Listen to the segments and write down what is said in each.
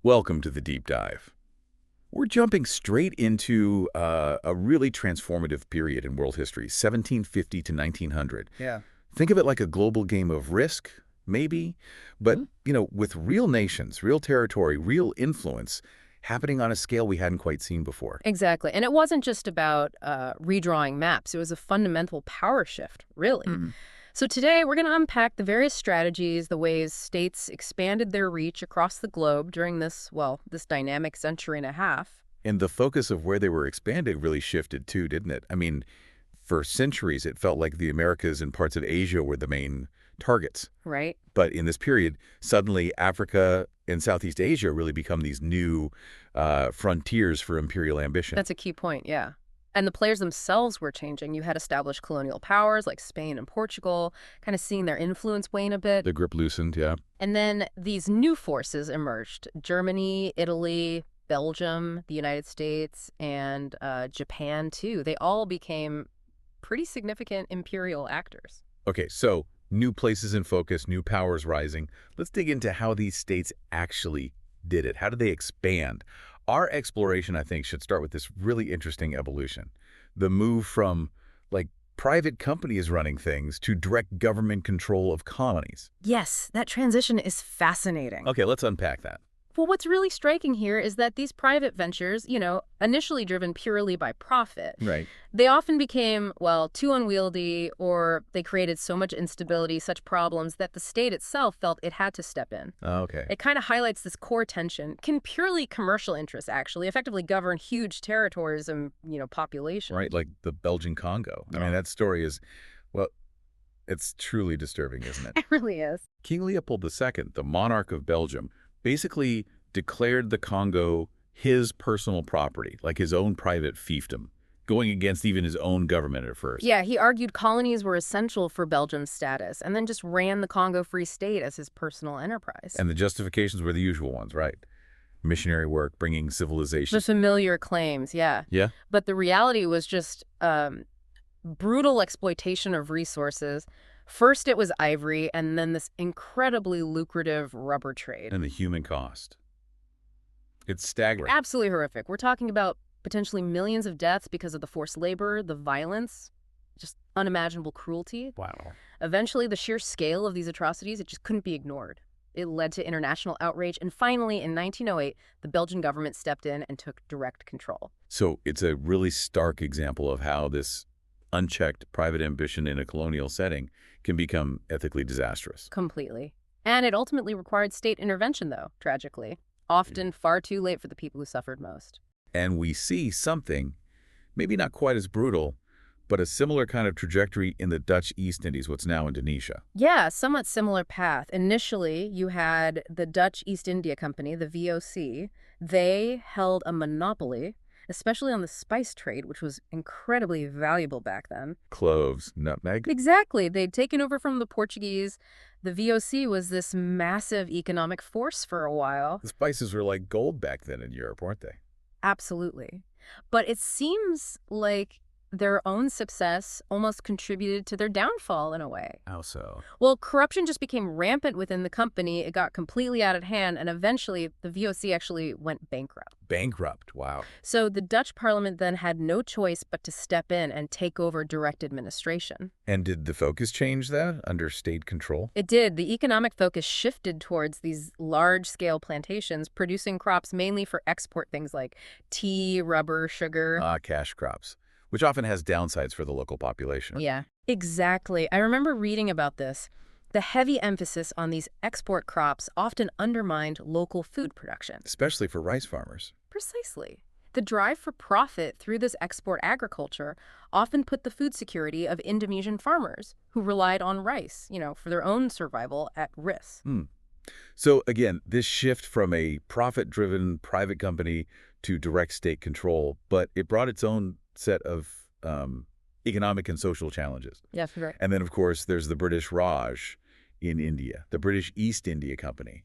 Welcome to the deep dive. We're jumping straight into a really transformative period in world history, 1750 to 1900. Yeah. Think of it like a global game of Risk, maybe, but, Hmm. with real nations, real territory, real influence happening on a scale we hadn't quite seen before. Exactly. And it wasn't just about redrawing maps. It was a fundamental power shift, really. Hmm. So today we're going to unpack the various strategies, the ways states expanded their reach across the globe during this dynamic century and a half. And the focus of where they were expanded really shifted too, didn't it? I mean, for centuries, it felt like the Americas and parts of Asia were the main targets. Right? But in this period, suddenly Africa and Southeast Asia really become these new frontiers for imperial ambition. That's a key point, yeah. And the players themselves were changing. You had established colonial powers like Spain and Portugal, kind of seeing their influence wane a bit. The grip loosened, yeah. And then these new forces emerged. Germany, Italy, Belgium, the United States, and Japan, too. They all became pretty significant imperial actors. Okay, so new places in focus, new powers rising. Let's dig into how these states actually did it. How did they expand? Our exploration, I think, should start with this really interesting evolution. The move from, like, private companies running things to direct government control of colonies. Yes, that transition is fascinating. Okay, let's unpack that. Well, what's really striking here is that these private ventures, initially driven purely by profit, Right. they often became, too unwieldy, or they created so much instability, such problems, that the state itself felt it had to step in. Okay. It kind of highlights this core tension. Can purely commercial interests actually effectively govern huge territories and, populations? Right, like the Belgian Congo. I mean, Yeah. that story is, well, it's truly disturbing, isn't it? It really is. King Leopold II, the monarch of Belgium, basically declared the Congo his personal property, like his own private fiefdom, going against even his own government at first. Yeah, he argued colonies were essential for Belgium's status, and then just ran the Congo Free State as his personal enterprise. And the justifications were the usual ones, right? Missionary work, bringing civilization. The familiar claims, yeah. Yeah? But the reality was just brutal exploitation of resources. First it was ivory, and then this incredibly lucrative rubber trade. And the human cost. It's staggering. Absolutely horrific. We're talking about potentially millions of deaths because of the forced labor, the violence, just unimaginable cruelty. Wow. Eventually, the sheer scale of these atrocities, it just couldn't be ignored. It led to international outrage, and finally, in 1908, the Belgian government stepped in and took direct control. So it's a really stark example of how this unchecked private ambition in a colonial setting can become ethically disastrous. Completely. And it ultimately required state intervention, though, tragically. Often far too late for the people who suffered most. And we see something, maybe not quite as brutal, but a similar kind of trajectory in the Dutch East Indies, what's now Indonesia. Yeah, somewhat similar path. Initially, you had the Dutch East India Company, the VOC. They held a monopoly, especially on the spice trade, which was incredibly valuable back then. Cloves, nutmeg. Exactly. They'd taken over from the Portuguese. The VOC was this massive economic force for a while. The spices were like gold back then in Europe, weren't they? Absolutely. But it seems like their own success almost contributed to their downfall in a way. How so? Well, corruption just became rampant within the company. It got completely out of hand, and eventually the VOC actually went bankrupt. Bankrupt, wow. So the Dutch parliament then had no choice but to step in and take over direct administration. And did the focus change that under state control? It did. The economic focus shifted towards these large-scale plantations, producing crops mainly for export, things like tea, rubber, sugar. Cash crops, which often has downsides for the local population. Yeah, exactly. I remember reading about this. The heavy emphasis on these export crops often undermined local food production. Especially for rice farmers. Precisely. The drive for profit through this export agriculture often put the food security of Indonesian farmers who relied on rice, for their own survival at risk. So again, this shift from a profit-driven private company to direct state control, but it brought its own set of economic and social challenges. Yeah, for sure. And then, of course, there's the British Raj in India, the British East India Company.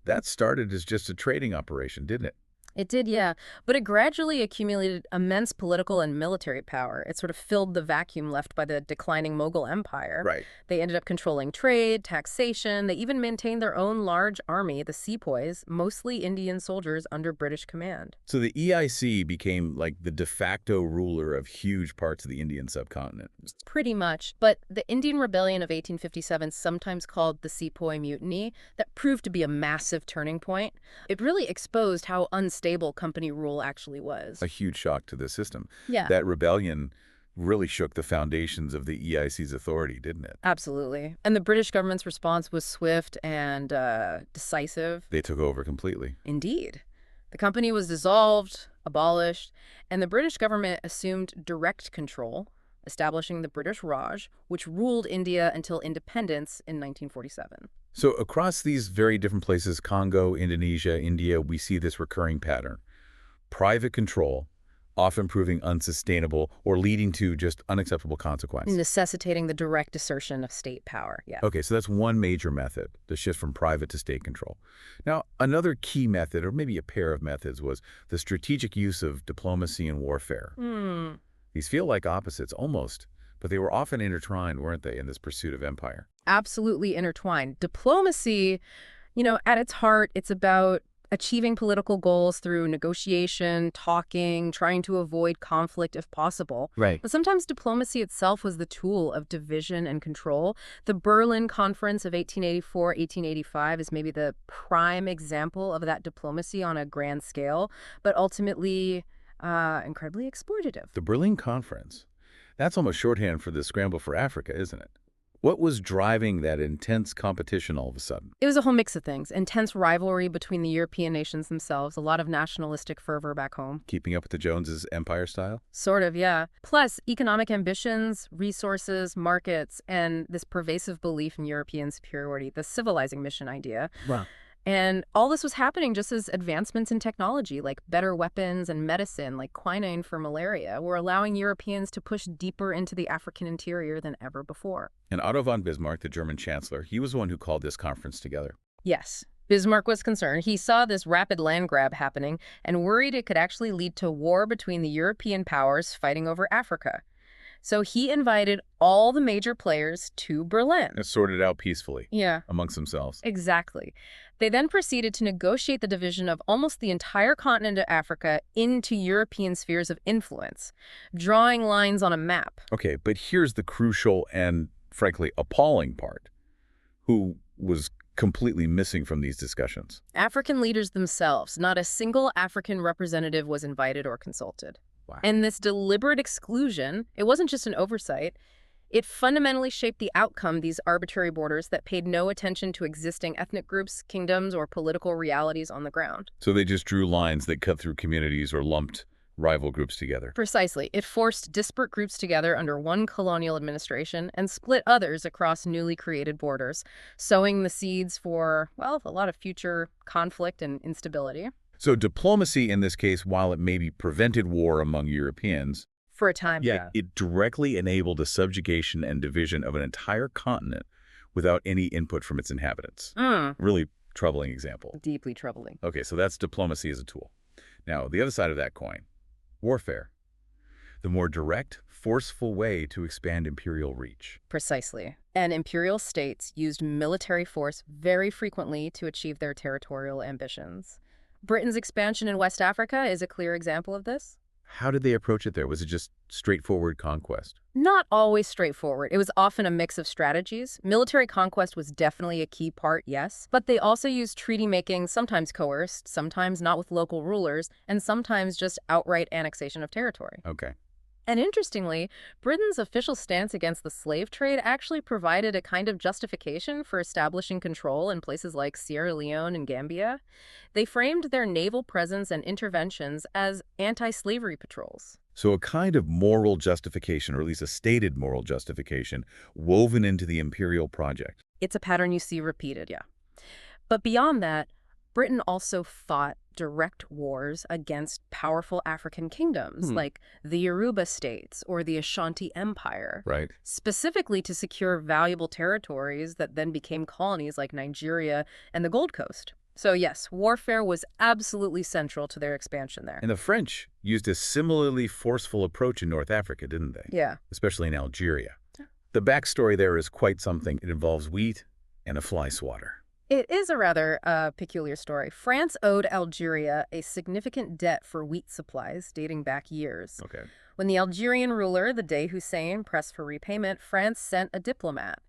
That started as just a trading operation, didn't it? It did, yeah. But it gradually accumulated immense political and military power. It sort of filled the vacuum left by the declining Mughal Empire. Right. They ended up controlling trade, taxation. They even maintained their own large army, the sepoys, mostly Indian soldiers under British command. So the EIC became like the de facto ruler of huge parts of the Indian subcontinent. Pretty much. But the Indian Rebellion of 1857, sometimes called the Sepoy Mutiny, that proved to be a massive turning point. It really exposed how unstable company rule actually was. A huge shock to the system. Yeah. That rebellion really shook the foundations of the EIC's authority, didn't it? Absolutely. And the British government's response was swift and decisive. They took over completely. Indeed. The company was dissolved, abolished, and the British government assumed direct control, establishing the British Raj, which ruled India until independence in 1947. So across these very different places, Congo, Indonesia, India, we see this recurring pattern. Private control, often proving unsustainable or leading to just unacceptable consequences. Necessitating the direct assertion of state power, yeah. Okay, so that's one major method, the shift from private to state control. Now, another key method, or maybe a pair of methods, was the strategic use of diplomacy and warfare. These feel like opposites, almost, but they were often intertwined, weren't they, in this pursuit of empire? Absolutely intertwined. Diplomacy, at its heart, it's about achieving political goals through negotiation, talking, trying to avoid conflict if possible. Right. But sometimes diplomacy itself was the tool of division and control. The Berlin Conference of 1884-1885 is maybe the prime example of that diplomacy on a grand scale, but ultimately incredibly exploitative. The Berlin Conference, that's almost shorthand for the scramble for Africa, isn't it? What was driving that intense competition all of a sudden? It was a whole mix of things. Intense rivalry between the European nations themselves, a lot of nationalistic fervor back home. Keeping up with the Joneses empire style? Sort of, yeah. Plus, economic ambitions, resources, markets, and this pervasive belief in European superiority, the civilizing mission idea. Wow. And all this was happening just as advancements in technology, like better weapons and medicine, like quinine for malaria, were allowing Europeans to push deeper into the African interior than ever before. And Otto von Bismarck, the German chancellor, he was the one who called this conference together. Yes. Bismarck was concerned. He saw this rapid land grab happening and worried it could actually lead to war between the European powers fighting over Africa. So he invited all the major players to Berlin. And sorted out peacefully. Yeah. Amongst themselves. Exactly. They then proceeded to negotiate the division of almost the entire continent of Africa into European spheres of influence, drawing lines on a map. Okay, but here's the crucial and, frankly, appalling part. Who was completely missing from these discussions? African leaders themselves. Not a single African representative was invited or consulted. Wow. And this deliberate exclusion, it wasn't just an oversight. It fundamentally shaped the outcome, these arbitrary borders that paid no attention to existing ethnic groups, kingdoms, or political realities on the ground. So they just drew lines that cut through communities or lumped rival groups together. Precisely. It forced disparate groups together under one colonial administration and split others across newly created borders, sowing the seeds for, well, a lot of future conflict and instability. So diplomacy in this case, while it maybe prevented war among Europeans, For a time, it directly enabled the subjugation and division of an entire continent without any input from its inhabitants. Really troubling example. Deeply troubling. Okay, so that's diplomacy as a tool. Now, the other side of that coin, warfare. The more direct, forceful way to expand imperial reach. Precisely. And imperial states used military force very frequently to achieve their territorial ambitions. Britain's expansion in West Africa is a clear example of this. How did they approach it there? Was it just straightforward conquest? Not always straightforward. It was often a mix of strategies. Military conquest was definitely a key part, yes. But they also used treaty making, sometimes coerced, sometimes not with local rulers, and sometimes just outright annexation of territory. Okay. And interestingly, Britain's official stance against the slave trade actually provided a kind of justification for establishing control in places like Sierra Leone and Gambia. They framed their naval presence and interventions as anti-slavery patrols. So a kind of moral justification, or at least a stated moral justification, woven into the imperial project. It's a pattern you see repeated, yeah. But beyond that, Britain also fought direct wars against powerful African kingdoms like the Yoruba states or the Ashanti Empire, Right. specifically to secure valuable territories that then became colonies like Nigeria and the Gold Coast. So yes, warfare was absolutely central to their expansion there. And the French used a similarly forceful approach in North Africa, didn't they? Yeah. Especially in Algeria. The backstory there is quite something. It involves wheat and a fly swatter. It is a rather peculiar story. France owed Algeria a significant debt for wheat supplies dating back years. Okay. When the Algerian ruler, the Dey Hussein, pressed for repayment, France sent a diplomat.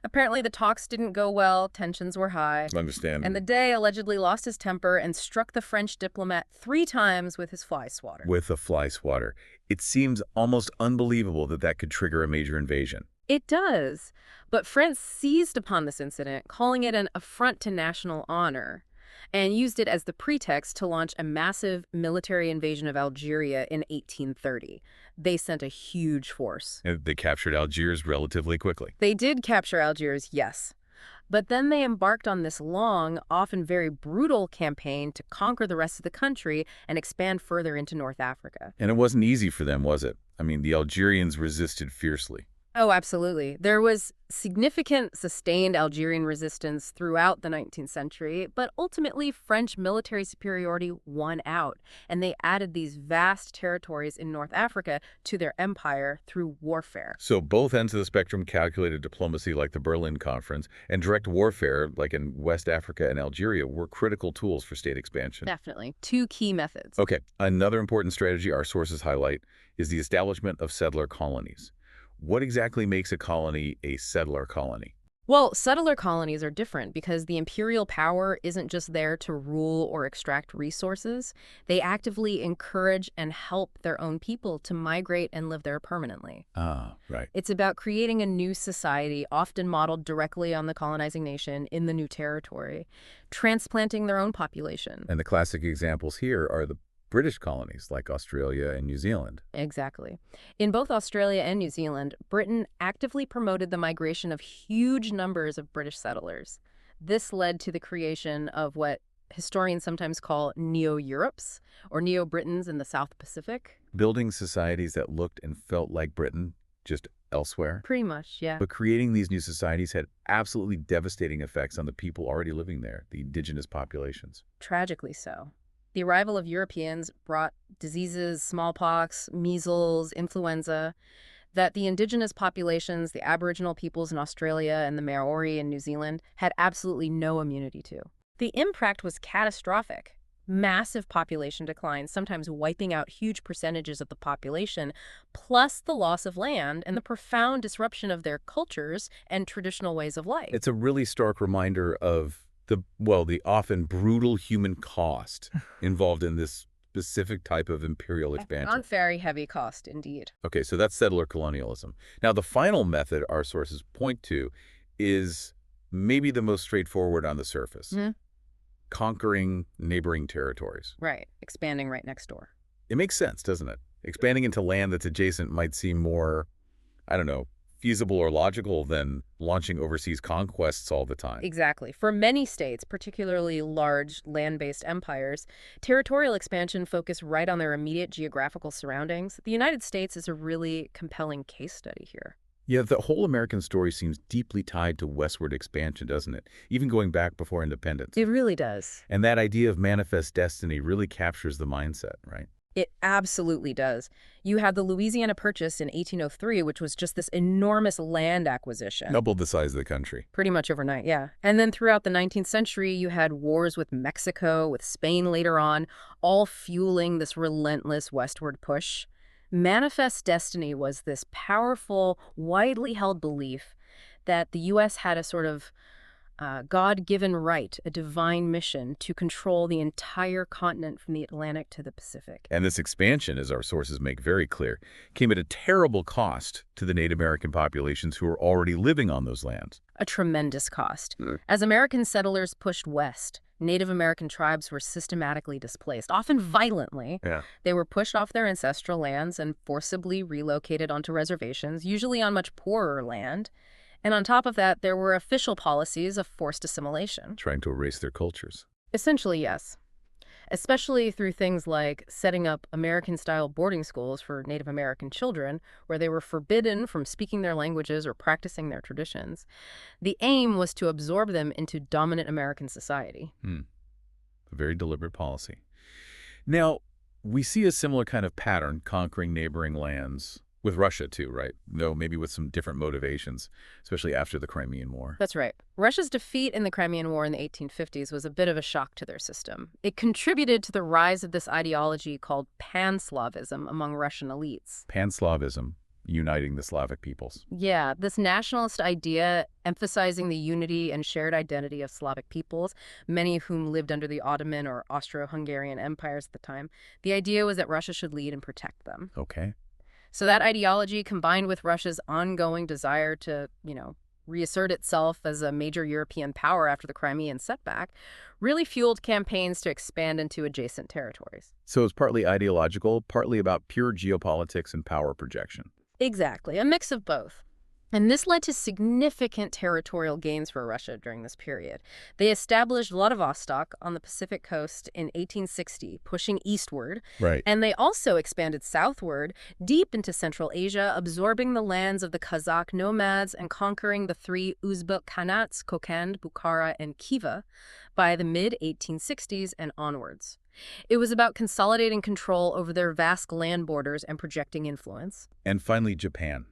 Apparently the talks didn't go well, tensions were high, Understand. and the Dey allegedly lost his temper and struck the French diplomat 3 times with his fly swatter. With a fly swatter. It seems almost unbelievable that that could trigger a major invasion. It does, but France seized upon this incident, calling it an affront to national honor, and used it as the pretext to launch a massive military invasion of Algeria in 1830. They sent a huge force. And they captured Algiers relatively quickly. They did capture Algiers, yes. But then they embarked on this long, often very brutal campaign to conquer the rest of the country and expand further into North Africa. And it wasn't easy for them, was it? I mean, the Algerians resisted fiercely. Oh, absolutely. There was significant sustained Algerian resistance throughout the 19th century, but ultimately French military superiority won out, and they added these vast territories in North Africa to their empire through warfare. So both ends of the spectrum, calculated diplomacy like the Berlin Conference and direct warfare like in West Africa and Algeria were critical tools for state expansion. Definitely. 2 key methods. Okay, another important strategy our sources highlight is the establishment of settler colonies. What exactly makes a colony a settler colony? Well, settler colonies are different because the imperial power isn't just there to rule or extract resources. They actively encourage and help their own people to migrate and live there permanently. Ah, right. It's about creating a new society, often modeled directly on the colonizing nation in the new territory, transplanting their own population. And the classic examples here are the British colonies like Australia and New Zealand. Exactly. In both Australia and New Zealand, Britain actively promoted the migration of huge numbers of British settlers. This led to the creation of what historians sometimes call Neo-Europes, or Neo-Britons in the South Pacific. Building societies that looked and felt like Britain, just elsewhere. Pretty much, yeah. But creating these new societies had absolutely devastating effects on the people already living there, the indigenous populations. Tragically so. The arrival of Europeans brought diseases, smallpox, measles, influenza, that the indigenous populations, the Aboriginal peoples in Australia and the Maori in New Zealand, had absolutely no immunity to. The impact was catastrophic. Massive population declines, sometimes wiping out huge percentages of the population, plus the loss of land and the profound disruption of their cultures and traditional ways of life. It's a really stark reminder of the often brutal human cost involved in this specific type of imperial expansion. On very heavy cost, indeed. Okay, so that's settler colonialism. Now, the final method our sources point to is maybe the most straightforward on the surface. Conquering neighboring territories. Right, expanding right next door. It makes sense, doesn't it? Expanding into land that's adjacent might seem more, I don't know, feasible or logical than launching overseas conquests all the time. Exactly. For many states, particularly large land-based empires, territorial expansion focused right on their immediate geographical surroundings. The United States is a really compelling case study here. Yeah, the whole American story seems deeply tied to westward expansion, doesn't it? Even going back before independence. It really does. And that idea of manifest destiny really captures the mindset, right? It absolutely does. You had the Louisiana Purchase in 1803, which was just this enormous land acquisition. Doubled the size of the country. Pretty much overnight, yeah. And then throughout the 19th century, you had wars with Mexico, with Spain later on, all fueling this relentless westward push. Manifest destiny was this powerful, widely held belief that the U.S. had a sort of God-given right, a divine mission to control the entire continent from the Atlantic to the Pacific. And this expansion, as our sources make very clear, came at a terrible cost to the Native American populations who were already living on those lands. A tremendous cost. As American settlers pushed west, Native American tribes were systematically displaced, often violently. They were pushed off their ancestral lands and forcibly relocated onto reservations, usually on much poorer land. And on top of that, there were official policies of forced assimilation. Trying to erase their cultures. Essentially, yes. Especially through things like setting up American-style boarding schools for Native American children, where they were forbidden from speaking their languages or practicing their traditions. The aim was to absorb them into dominant American society. A very deliberate policy. Now, we see a similar kind of pattern conquering neighboring lands with Russia too, right? Though maybe with some different motivations, especially after the Crimean War. That's right. Russia's defeat in the Crimean War in the 1850s was a bit of a shock to their system. It contributed to the rise of this ideology called Pan-Slavism among Russian elites. Pan-Slavism, uniting the Slavic peoples. Yeah, this nationalist idea emphasizing the unity and shared identity of Slavic peoples, many of whom lived under the Ottoman or Austro-Hungarian empires at the time. The idea was that Russia should lead and protect them. Okay. So that ideology, combined with Russia's ongoing desire to, reassert itself as a major European power after the Crimean setback, really fueled campaigns to expand into adjacent territories. So it's partly ideological, partly about pure geopolitics and power projection. Exactly, a mix of both. And this led to significant territorial gains for Russia during this period. They established Vladivostok on the Pacific coast in 1860, pushing eastward. Right. And they also expanded southward, deep into Central Asia, absorbing the lands of the Kazakh nomads and conquering the three Uzbek Khanats, Kokand, Bukhara, and Khiva, by the mid-1860s and onwards. It was about consolidating control over their vast land borders and projecting influence. And finally, Japan.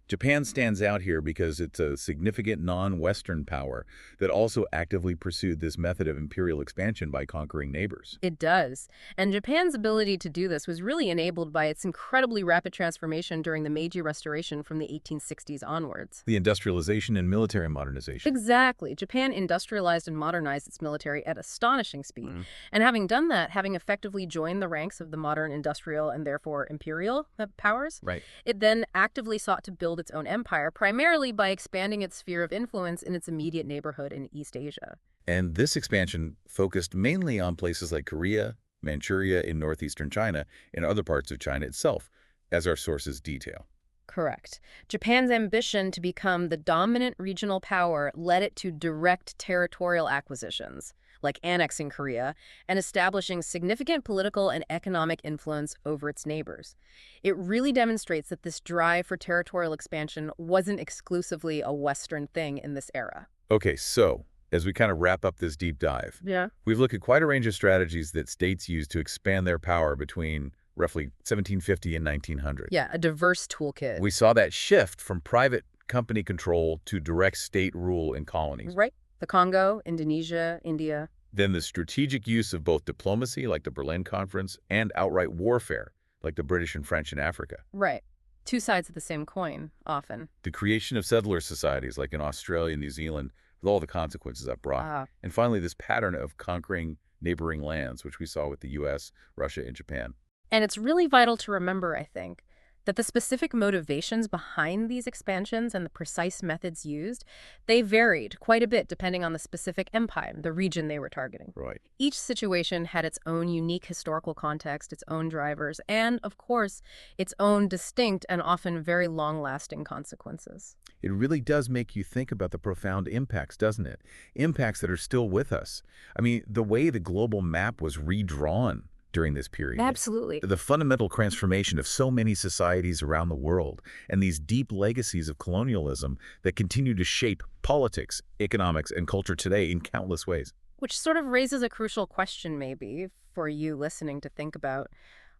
Japan stands out here because it's a significant non-Western power that also actively pursued this method of imperial expansion by conquering neighbors. It does. And Japan's ability to do this was really enabled by its incredibly rapid transformation during the Meiji Restoration from the 1860s onwards. The industrialization and military modernization. Exactly. Japan industrialized and modernized its military at astonishing speed. And having done that, having effectively joined the ranks of the modern industrial and therefore imperial powers, Right. it then actively sought to build its own empire, primarily by expanding its sphere of influence in its immediate neighborhood in East Asia. And this expansion focused mainly on places like Korea, Manchuria in northeastern China, and other parts of China itself, as our sources detail. Correct. Japan's ambition to become the dominant regional power led it to direct territorial acquisitions, like annexing Korea, and establishing significant political and economic influence over its neighbors. It really demonstrates that this drive for territorial expansion wasn't exclusively a Western thing in this era. Okay, so as we kind of wrap up this deep dive, Yeah. we've looked at quite a range of strategies that states used to expand their power between roughly 1750 and 1900. Yeah, a diverse toolkit. We saw that shift from private company control to direct state rule in colonies. Right. The Congo, Indonesia, India. Then the strategic use of both diplomacy, like the Berlin Conference, and outright warfare, like the British and French in Africa. Right. Two sides of the same coin, often. The creation of settler societies, like in Australia and New Zealand, with all the consequences that brought. Ah. And finally, this pattern of conquering neighboring lands, which we saw with the U.S., Russia, and Japan. And it's really vital to remember, I think, that the specific motivations behind these expansions and the precise methods used, they varied quite a bit depending on the specific empire, the region they were targeting. Right. Each situation had its own unique historical context, its own drivers, and, of course, its own distinct and often very long-lasting consequences. It really does make you think about the profound impacts, doesn't it? Impacts that are still with us. I mean, the way the global map was redrawn during this period. Absolutely. The fundamental transformation of so many societies around the world and these deep legacies of colonialism that continue to shape politics, economics, and culture today in countless ways. Which sort of raises a crucial question, maybe, for you listening to think about.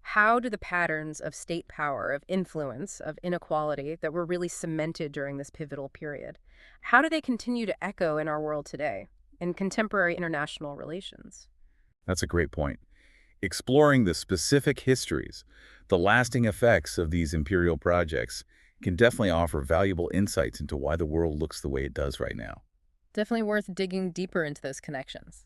How do the patterns of state power, of influence, of inequality that were really cemented during this pivotal period, how do they continue to echo in our world today, in contemporary international relations? That's a great point. Exploring the specific histories, the lasting effects of these imperial projects can definitely offer valuable insights into why the world looks the way it does right now. Definitely worth digging deeper into those connections.